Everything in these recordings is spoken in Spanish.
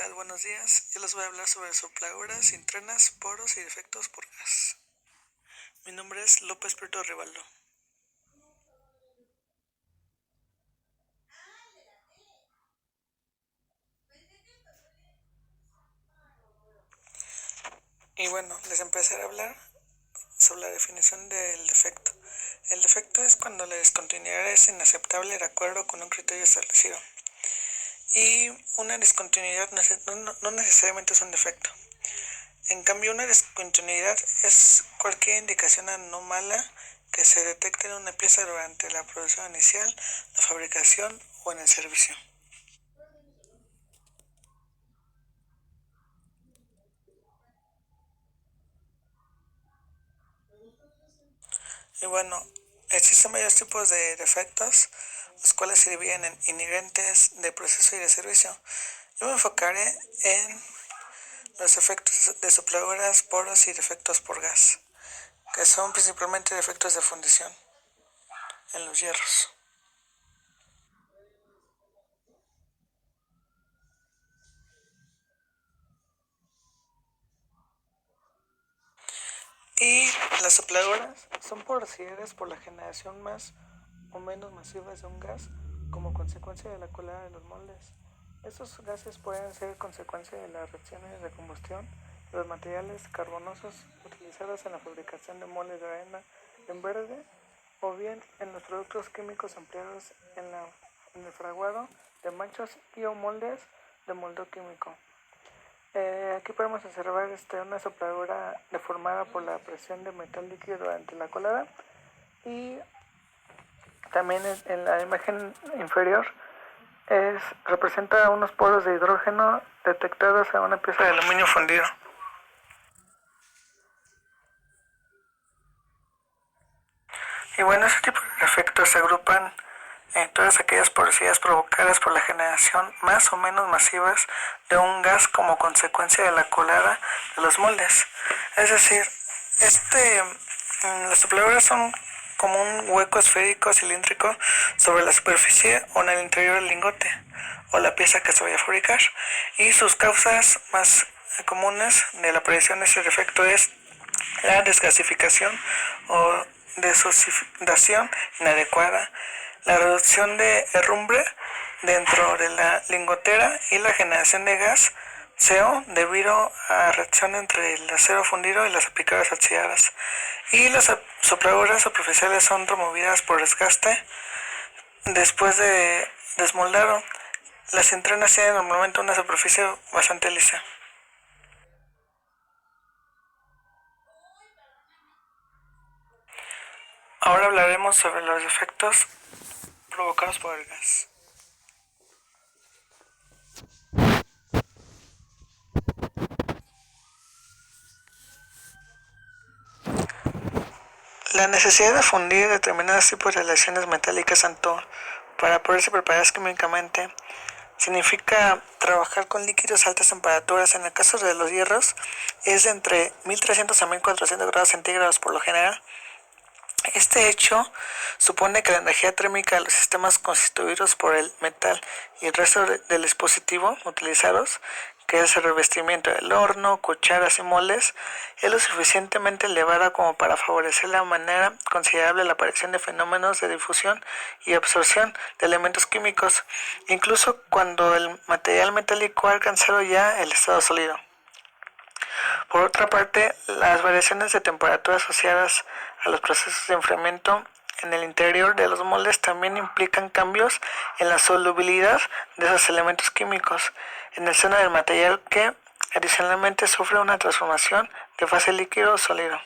tal? Buenos días. Yo les voy a hablar sobre sopladuras, intrenas, poros y defectos por gas. Mi nombre es López Prieto Rivaldo. Y bueno, les empezaré a hablar sobre la definición del defecto. El defecto es cuando la discontinuidad es inaceptable de acuerdo con un criterio establecido. Y una discontinuidad no necesariamente es un defecto. En cambio, una discontinuidad es cualquier indicación anómala que se detecte en una pieza durante la producción inicial, la fabricación o en el servicio. Y bueno, existen varios tipos de defectos, los cuales se dividen en inherentes, de proceso y de servicio. Yo me enfocaré en los efectos de sopladuras, poros y defectos por gas, que son principalmente defectos de fundición en los hierros. Y las sopladuras son porosidades por la generación más o menos masivas de un gas como consecuencia de la colada de los moldes. Estos gases pueden ser consecuencia de las reacciones de combustión de los materiales carbonosos utilizados en la fabricación de moldes de arena en verde o bien en los productos químicos empleados en el fraguado de manchos y o moldes de moldeo químico. Aquí podemos observar una sopladura deformada por la presión de metal líquido durante la colada y también en la imagen inferior representa unos poros de hidrógeno detectados en una pieza de aluminio fundido. Y bueno, ese tipo de efectos se agrupan en todas aquellas porosidades provocadas por la generación más o menos masivas de un gas como consecuencia de la colada de los moldes. Es decir, las sopladuras son como un hueco esférico cilíndrico sobre la superficie o en el interior del lingote o la pieza que se vaya a fabricar. Y sus causas más comunes de la aparición de este defecto es la desgasificación o desoxidación inadecuada, la reducción de herrumbre dentro de la lingotera y la generación de gas CO debido a reacción entre el acero fundido y las aplicadoras oxidadas. Y las sopladuras superficiales son removidas por desgaste después de desmoldado. Las entrenas tienen normalmente una superficie bastante lisa. Ahora hablaremos sobre los efectos provocados por el gas. La necesidad de fundir determinados tipos de aleaciones metálicas tanto para poderse preparar químicamente significa trabajar con líquidos a altas temperaturas. En el caso de los hierros es de entre 1300 a 1400 grados centígrados por lo general. Este hecho supone que la energía térmica de los sistemas constituidos por el metal y el resto del dispositivo utilizados, que es el revestimiento del horno, cucharas y moldes, es lo suficientemente elevada como para favorecer de manera considerable la aparición de fenómenos de difusión y absorción de elementos químicos, incluso cuando el material metálico ha alcanzado ya el estado sólido. Por otra parte, las variaciones de temperatura asociadas a los procesos de enfriamiento en el interior de los moldes también implican cambios en la solubilidad de esos elementos químicos en el seno del material que adicionalmente sufre una transformación de fase líquido a sólido.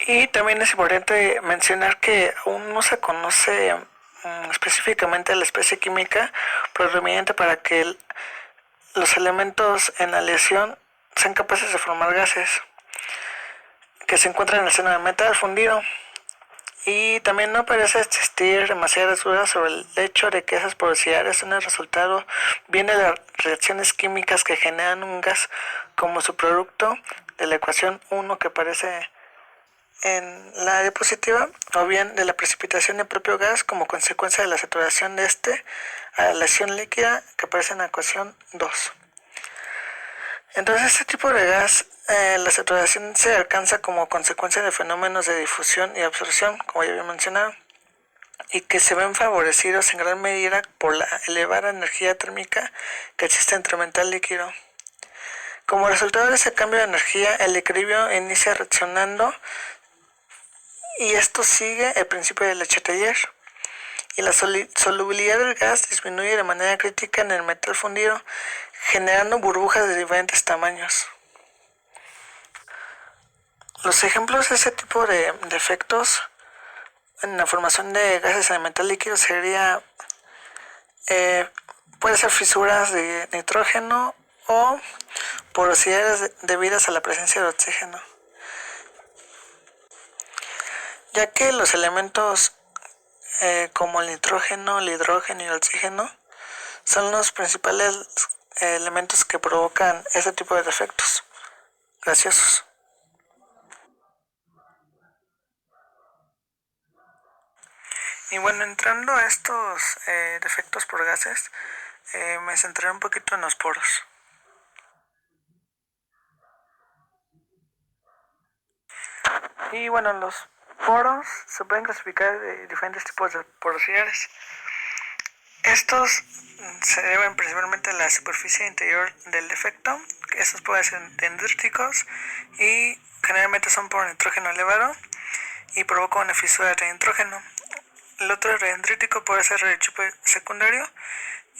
Y también es importante mencionar que aún no se conoce específicamente la especie química proveniente para que los elementos en la aleación sean capaces de formar gases que se encuentran en el seno del metal fundido. Y también no parece existir demasiadas dudas sobre el hecho de que esas porosidades son el resultado bien de las reacciones químicas que generan un gas como su producto de la ecuación 1 que aparece en la diapositiva, o bien de la precipitación del propio gas como consecuencia de la saturación de este a la lesión líquida que aparece en la ecuación 2. Entonces, este tipo de gas, la saturación se alcanza como consecuencia de fenómenos de difusión y absorción, como ya había mencionado, y que se ven favorecidos en gran medida por la elevada energía térmica que existe entre metal líquido. Como resultado de ese cambio de energía, el equilibrio inicia reaccionando y esto sigue el principio de Letelier. Y la solubilidad del gas disminuye de manera crítica en el metal fundido, generando burbujas de diferentes tamaños. Los ejemplos de ese tipo de efectos en la formación de gases en el metal líquido sería, puede ser fisuras de nitrógeno o porosidades debidas a la presencia de oxígeno, ya que los elementos como el nitrógeno, el hidrógeno y el oxígeno son los principales elementos que provocan este tipo de defectos gaseosos. Y bueno, entrando a estos defectos por gases, me centraré un poquito en los poros. Y bueno, los poros se pueden clasificar de diferentes tipos de porosidades. Estos se deben principalmente a la superficie interior del defecto. Estos pueden ser dendríticos y generalmente son por nitrógeno elevado y provocan una fisura de nitrógeno. El otro dendrítico puede ser de chupe secundario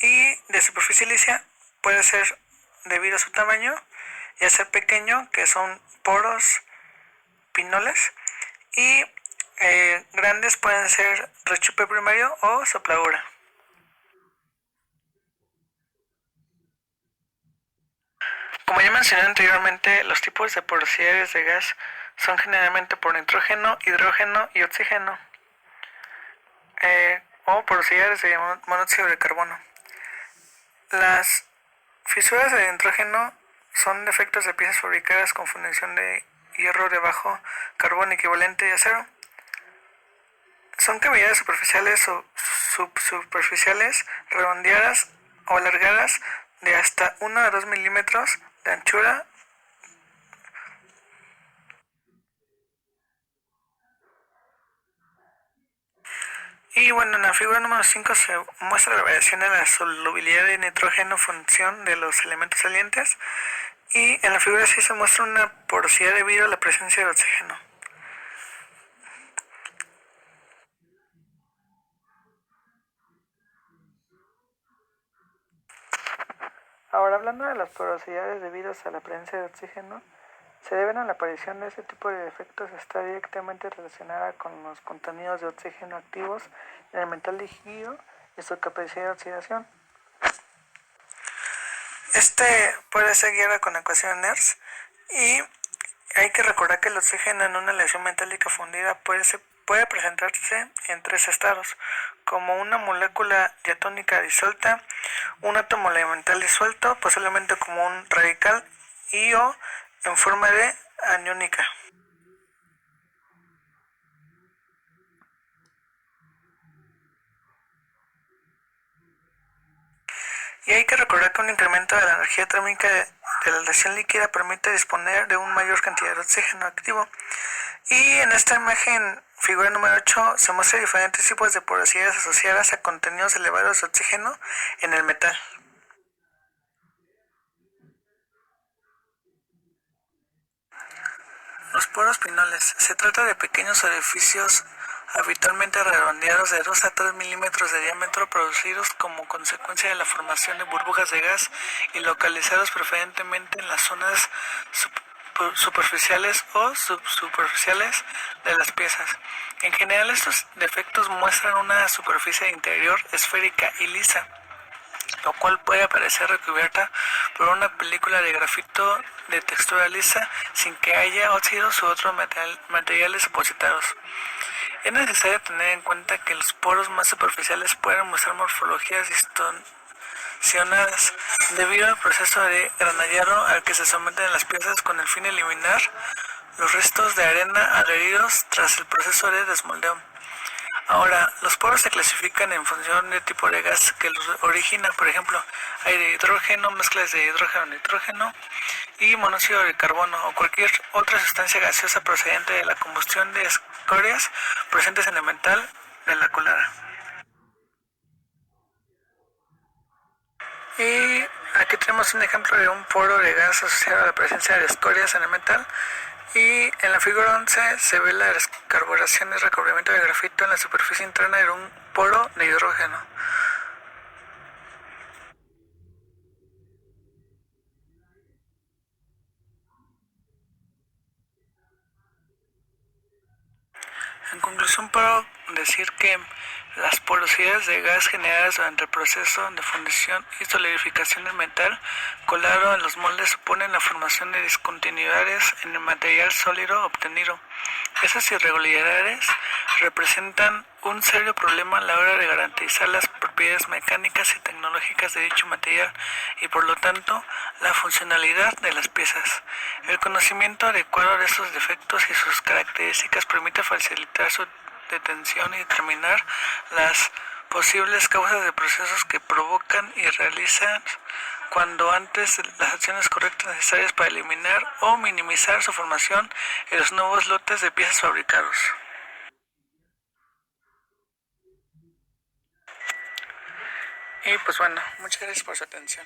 y de superficie lisa puede ser debido a su tamaño y a ser pequeño, que son poros pinoles, y grandes pueden ser rechupe primario o sopladura. Como ya mencioné anteriormente, los tipos de porosidades de gas son generalmente por nitrógeno, hidrógeno y oxígeno, o porosidades de monóxido de carbono. Las fisuras de nitrógeno son defectos de piezas fabricadas con fundición de hierro de bajo carbono equivalente de acero. Son cavidades superficiales o subsuperficiales, redondeadas o alargadas de hasta 1 a 2 milímetros de anchura. Y bueno, en la figura número 5 se muestra la variación de la solubilidad de nitrógeno en función de los elementos salientes, y en la figura 6 se muestra una porosidad debido a la presencia de oxígeno. Ahora, hablando de las porosidades debidas a la presencia de oxígeno, se deben a la aparición de este tipo de defectos está directamente relacionada con los contenidos de oxígeno activos en el metal líquido y su capacidad de oxidación. Este puede ser guiado con la ecuación NERS, y hay que recordar que el oxígeno en una aleación metálica fundida puede presentarse en tres estados, como una molécula diatónica disuelta, un átomo elemental disuelto, posiblemente como un radical, y o en forma de aniónica. Y hay que recordar que un incremento de la energía térmica de la aleación líquida permite disponer de una mayor cantidad de oxígeno activo. Y en esta imagen, figura número 8, se muestran diferentes tipos de porosidades asociadas a contenidos elevados de oxígeno en el metal. Los poros pinoles. Se trata de pequeños orificios habitualmente redondeados de 2 a 3 milímetros de diámetro, producidos como consecuencia de la formación de burbujas de gas y localizados preferentemente en las zonas superficiales o subsuperficiales de las piezas. En general, estos defectos muestran una superficie interior esférica y lisa, lo cual puede parecer recubierta por una película de grafito de textura lisa sin que haya óxidos u otros materiales depositados. Es necesario tener en cuenta que los poros más superficiales pueden mostrar morfologías distorsionadas debido al proceso de granallado al que se someten las piezas con el fin de eliminar los restos de arena adheridos tras el proceso de desmoldeo. Ahora, los poros se clasifican en función del tipo de gas que los origina. Por ejemplo, hay de hidrógeno, mezclas de hidrógeno-nitrógeno y monóxido de carbono o cualquier otra sustancia gaseosa procedente de la combustión de escorias presentes en el metal de la colada. Y aquí tenemos un ejemplo de un poro de gas asociado a la presencia de escorias en el metal. Y en la figura 11 se ve la descarburación y recubrimiento de grafito en la superficie interna de un poro de hidrógeno. En conclusión, puedo decir que las porosidades de gas generadas durante el proceso de fundición y solidificación del metal colado en los moldes suponen la formación de discontinuidades en el material sólido obtenido. Esas irregularidades representan un serio problema a la hora de garantizar las propiedades mecánicas y tecnológicas de dicho material y por lo tanto la funcionalidad de las piezas. El conocimiento adecuado de esos defectos y sus características permite facilitar su detención y determinar las posibles causas de procesos que provocan y realizan cuando antes las acciones correctas necesarias para eliminar o minimizar su formación en los nuevos lotes de piezas fabricados. Y pues bueno, muchas gracias por su atención.